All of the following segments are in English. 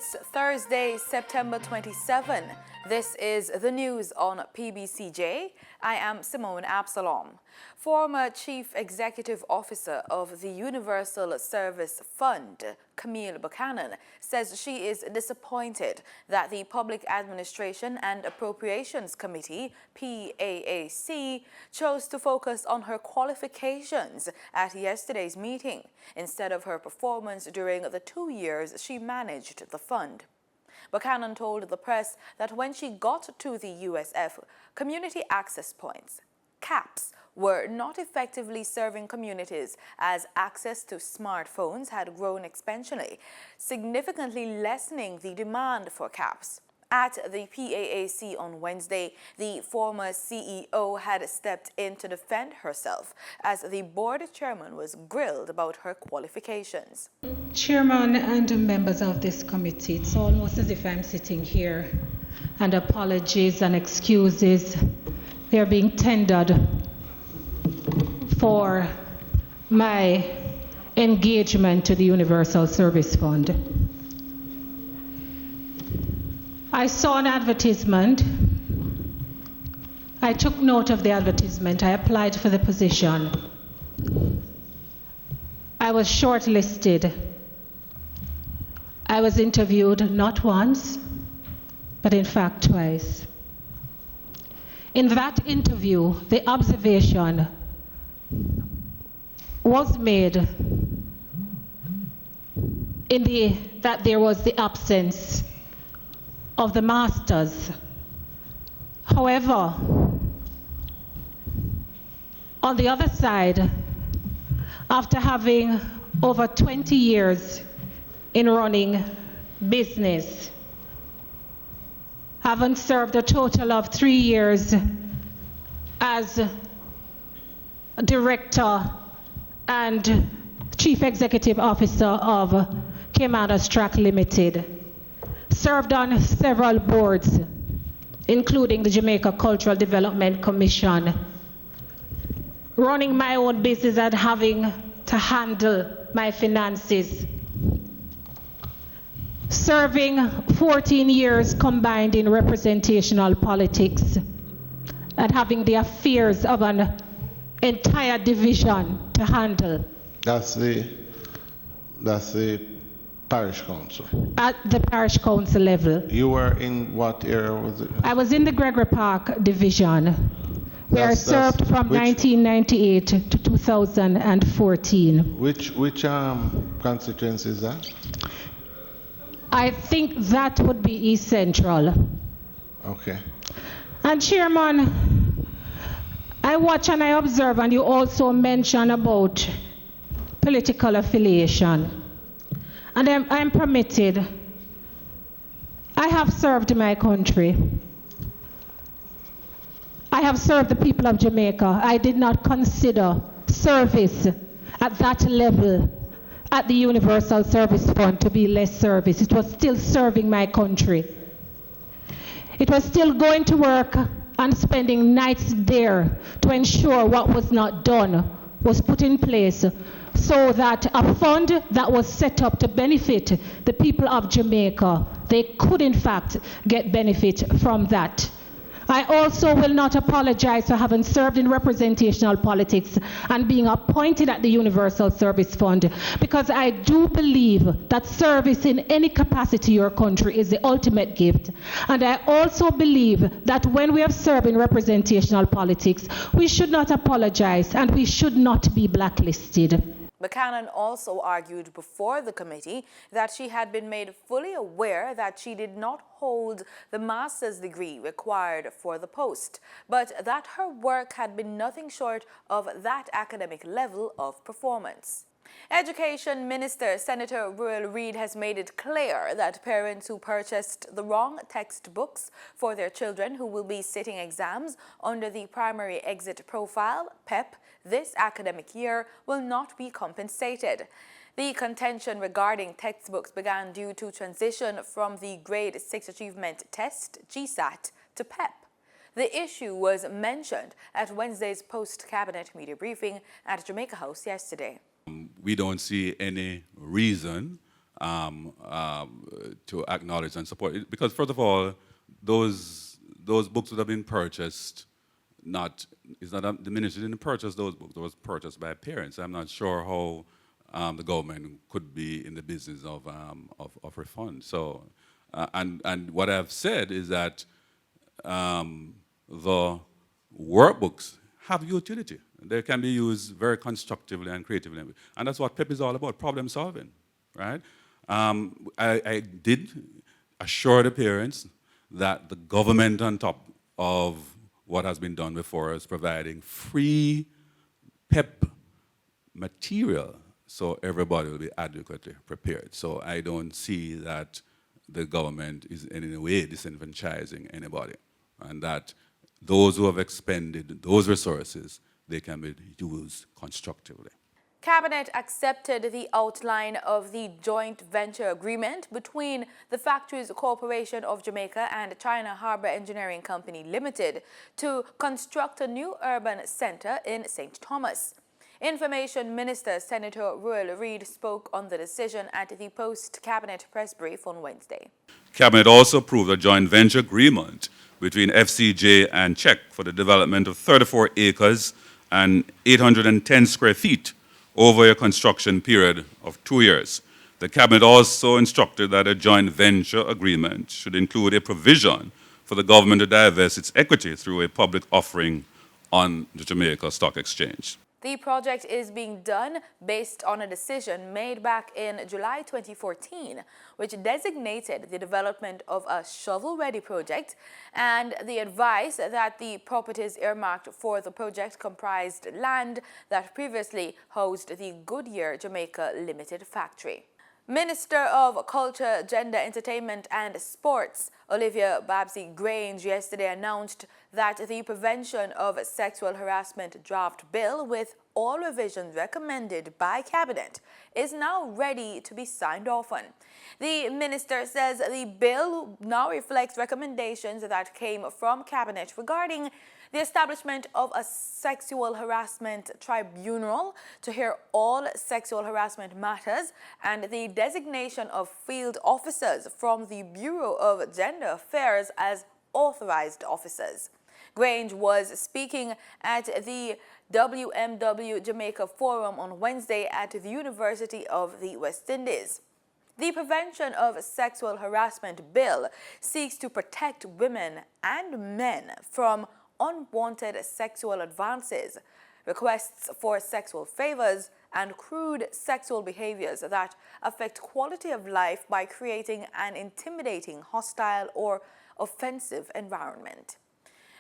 It's Thursday, September 27. This is the news on PBCJ. I am Simone Absalom. Former Chief Executive Officer of the Universal Service Fund, Camille Buchanan, says she is disappointed that the Public Administration and Appropriations Committee, PAAC, chose to focus on her qualifications at yesterday's meeting instead of her performance during the 2 years she managed the fund. Buchanan told the press that when she got to the USF, community access points, CAPs, were not effectively serving communities as access to smartphones had grown exponentially, significantly lessening the demand for CAPs. At the PAAC on Wednesday, the former CEO had stepped in to defend herself as the board chairman was grilled about her qualifications. Chairman and members of this committee, it's almost as if I'm sitting here and apologies and excuses, they're being tendered for my engagement to the Universal Service Fund. I saw an advertisement. I took note of the advertisement. I applied for the position. I was shortlisted. I was interviewed not once, but in fact twice. In that interview, the observation was made that there was the absence of the masters. However, on the other side, after having over 20 years in running business, having served a total of 3 years as director and chief executive officer of Caymanas Track Limited, served on several boards, including the Jamaica Cultural Development Commission, running my own business and having to handle my finances, serving 14 years combined in representational politics, and having the affairs of an entire division to handle. That's the parish council. At the parish council level. You were in what area was it? I was in the Gregory Park division, where I served from 1998 to 2014. Which constituency is that? I think that would be East Central. Okay. And Chairman, I watch and I observe, and you also mention about political affiliation. And I'm permitted. I have served my country. I have served the people of Jamaica. I did not consider service at that level at the Universal Service Fund to be less service. It was still serving my country. It was still going to work and spending nights there to ensure what was not done was put in place, so that a fund that was set up to benefit the people of Jamaica, they could in fact get benefit from that. I also will not apologize for having served in representational politics and being appointed at the Universal Service Fund, because I do believe that service in any capacity to your country is the ultimate gift. And I also believe that when we have served in representational politics, we should not apologize and we should not be blacklisted. Buchanan also argued before the committee that she had been made fully aware that she did not hold the master's degree required for the post, but that her work had been nothing short of that academic level of performance. Education Minister Senator Ruel Reid has made it clear that parents who purchased the wrong textbooks for their children who will be sitting exams under the Primary Exit Profile, PEP, this academic year will not be compensated. The contention regarding textbooks began due to transition from the Grade 6 Achievement Test, GSAT, to PEP. The issue was mentioned at Wednesday's post-cabinet media briefing at Jamaica House yesterday. We don't see any reason to acknowledge and support it. Because first of all, those books would have been purchased. It's not the ministry didn't purchase those books; those were purchased by parents. I'm not sure how the government could be in the business of refund. So, and what I've said is that the workbooks have utility. They can be used very constructively and creatively, and that's what PEP is all about: problem solving, right? I did assure the parents that the government, on top of what has been done before, is providing free PEP material so everybody will be adequately prepared. So I don't see that the government is in any way disenfranchising anybody, and that those who have expended those resources, they can be used constructively. Cabinet accepted the outline of the joint venture agreement between the Factories Corporation of Jamaica and China Harbour Engineering Company Limited to construct a new urban center in St. Thomas. Information Minister Senator Royal Reid spoke on the decision at the post-cabinet press brief on Wednesday. Cabinet also approved a joint venture agreement between FCJ and Czech for the development of 34 acres and 810 square feet over a construction period of 2 years. The Cabinet also instructed that a joint venture agreement should include a provision for the government to divest its equity through a public offering on the Jamaica Stock Exchange. The project is being done based on a decision made back in July 2014, which designated the development of a shovel-ready project, and the advice that the properties earmarked for the project comprised land that previously housed the Goodyear Jamaica Limited factory. Minister of Culture, Gender, Entertainment and Sports, Olivia Babsy Grange, yesterday announced that the Prevention of Sexual Harassment draft bill, with all revisions recommended by Cabinet, is now ready to be signed off on. The minister says the bill now reflects recommendations that came from Cabinet regarding the establishment of a sexual harassment tribunal to hear all sexual harassment matters, and the designation of field officers from the Bureau of Gender Affairs as authorized officers. Grange was speaking at the WMW Jamaica Forum on Wednesday at the University of the West Indies. The Prevention of Sexual Harassment Bill seeks to protect women and men from unwanted sexual advances, requests for sexual favors, and crude sexual behaviors that affect quality of life by creating an intimidating, hostile, or offensive environment.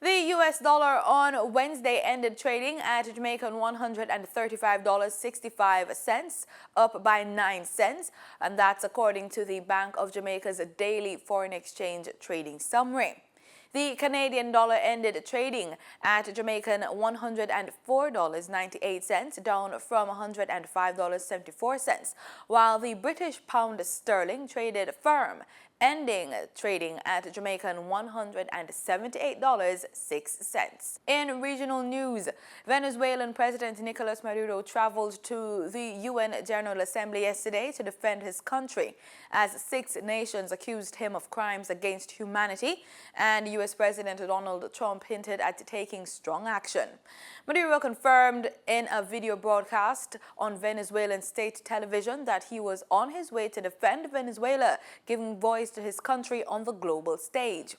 The US dollar on Wednesday ended trading at Jamaican $135.65, up by 9 cents, and that's according to the Bank of Jamaica's daily foreign exchange trading summary. The Canadian dollar ended trading at Jamaican $104.98, down from $105.74, while the British pound sterling traded firm, ending trading at Jamaican $178.06. In regional news, Venezuelan President Nicolas Maduro traveled to the UN General Assembly yesterday to defend his country, as 6 nations accused him of crimes against humanity, and US President Donald Trump hinted at taking strong action. Maduro confirmed in a video broadcast on Venezuelan state television that he was on his way to defend Venezuela, giving voice to his country on the global stage.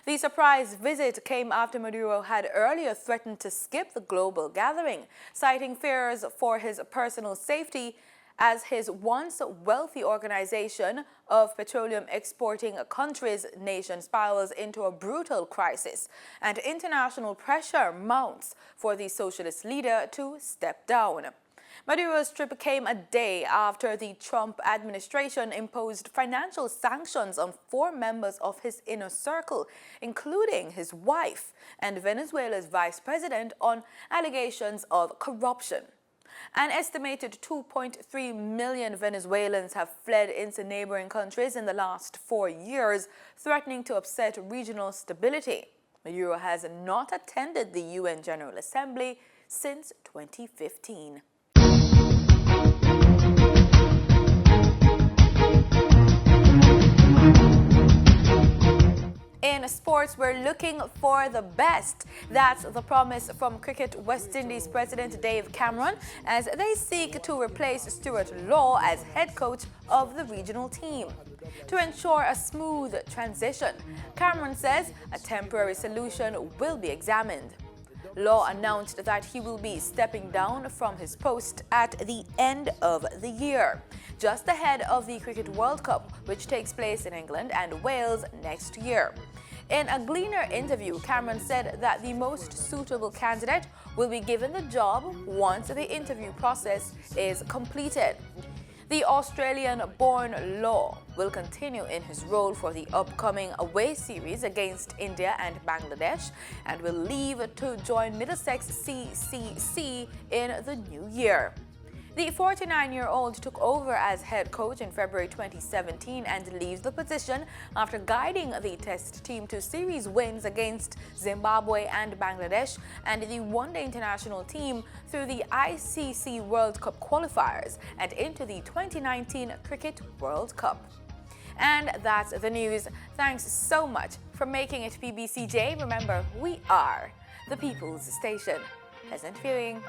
The surprise visit came after Maduro had earlier threatened to skip the global gathering, citing fears for his personal safety as his once wealthy organization of petroleum exporting countries' nation spirals into a brutal crisis, and international pressure mounts for the socialist leader to step down. Maduro's trip came a day after the Trump administration imposed financial sanctions on 4 members of his inner circle, including his wife and Venezuela's vice president, on allegations of corruption. An estimated 2.3 million Venezuelans have fled into neighboring countries in the last 4 years, threatening to upset regional stability. Maduro has not attended the UN General Assembly since 2015. In sports, we're looking for the best. That's the promise from Cricket West Indies President Dave Cameron as they seek to replace Stuart Law as head coach of the regional team. To ensure a smooth transition, Cameron says a temporary solution will be examined. Law announced that he will be stepping down from his post at the end of the year, just ahead of the Cricket World Cup, which takes place in England and Wales next year. In a Gleaner interview, Cameron said that the most suitable candidate will be given the job once the interview process is completed. The Australian-born Law will continue in his role for the upcoming away series against India and Bangladesh and will leave to join Middlesex CCC in the new year. The 49-year-old took over as head coach in February 2017 and leaves the position after guiding the Test team to series wins against Zimbabwe and Bangladesh and the one-day international team through the ICC World Cup qualifiers and into the 2019 Cricket World Cup. And that's the news. Thanks so much for making it PBCJ. Remember, we are the People's Station. Pleasant viewing.